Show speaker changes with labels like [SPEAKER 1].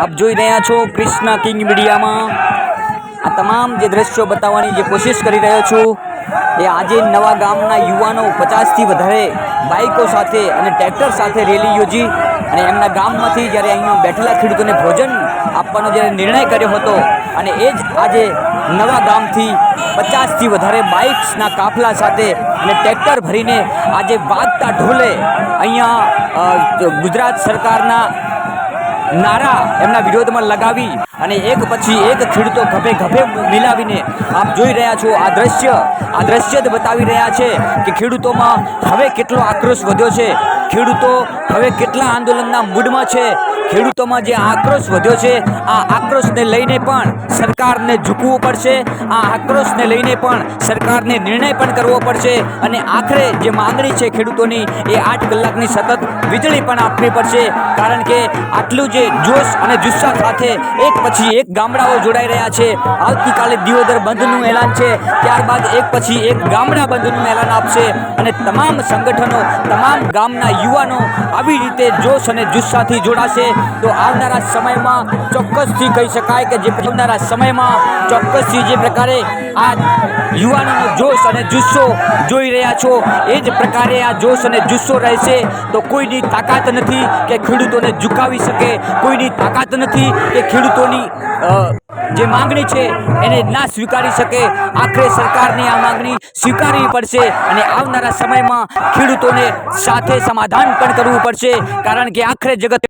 [SPEAKER 1] આપ જોઈ રહ્યા છો કૃષ્ણા કિંગ મીડિયામાં આ તમામ જે દ્રશ્યો બતાવવાની જે કોશિશ કરી રહ્યો છું એ આજે નવા ગામના યુવાનો 50થી વધારે બાઇકો સાથે અને ટ્રેક્ટર સાથે રેલી યોજી અને એમના ગામમાંથી જ્યારે અહીંયા બેઠેલા ખેડૂતોને ભોજન આપવાનો જ્યારે નિર્ણય કર્યો હતો અને એ જ આજે નવા ગામથી 50થી વધારે બાઇક્સના કાફલા સાથે અને ટ્રેક્ટર ભરીને આજે વાગતા ઢોલે અહીંયા ગુજરાત સરકારના નારા એમના વિરોધમાં લગાવી અને એક પછી એક ખેડૂતો ગભે ગભે મિલાવીને આપ જોઈ રહ્યા છો આ દ્રશ્ય જ બતાવી રહ્યા છે કે ખેડૂતોમાં હવે કેટલો આક્રોશ વધ્યો છે, ખેડૂતો હવે કેટલા આંદોલનના મૂડમાં છે, ખેડૂતોમાં જે આક્રોશ વધ્યો છે આ આક્રોશને લઈને પણ સરકારને ઝૂકવું પડશે, આ આક્રોશને લઈને પણ સરકારને નિર્ણય પણ કરવો પડશે અને આખરે જે માંગણી છે ખેડૂતોની એ 8 કલાકની સતત વીજળી પણ આપવી પડશે. કારણ કે આટલું જે જોશ અને જુસ્સા સાથે એક પછી એક ગામડાઓ જોડાઈ રહ્યા છે. આવતીકાલે દિયોદર બંધનું એલાન છે, ત્યારબાદ એક પછી એક ગામડા બંધનું એલાન આપશે અને તમામ સંગઠનો તમામ ગામના યુવાનો આવી રીતે જોશ અને જુસ્સાથી જોડાશે. તો આવનારા સમયમાં ચોક્કસથી કહી શકાય કે જે આવનારા સમયમાં ચોક્કસથી જે પ્રકારે આ યુવાનોનો જોશ અને જુસ્સો જોઈ રહ્યા છો એ જ પ્રકારે આ જોશ અને જુસ્સો રહેશે. તો કોઈની તાકાત નથી કે ખેડૂતોને ઝુકાવી શકે, કોઈની તાકાત નથી કે ખેડૂતોની જે માંગણી છે એને ના સ્વીકારી શકે. આખરે સરકારની આ માંગણી સ્વીકારવી પડશે અને આવનારા સમયમાં ખેડૂતોને સાથે સમાધાન પણ કરવું પડશે. કારણ કે આખરે જગત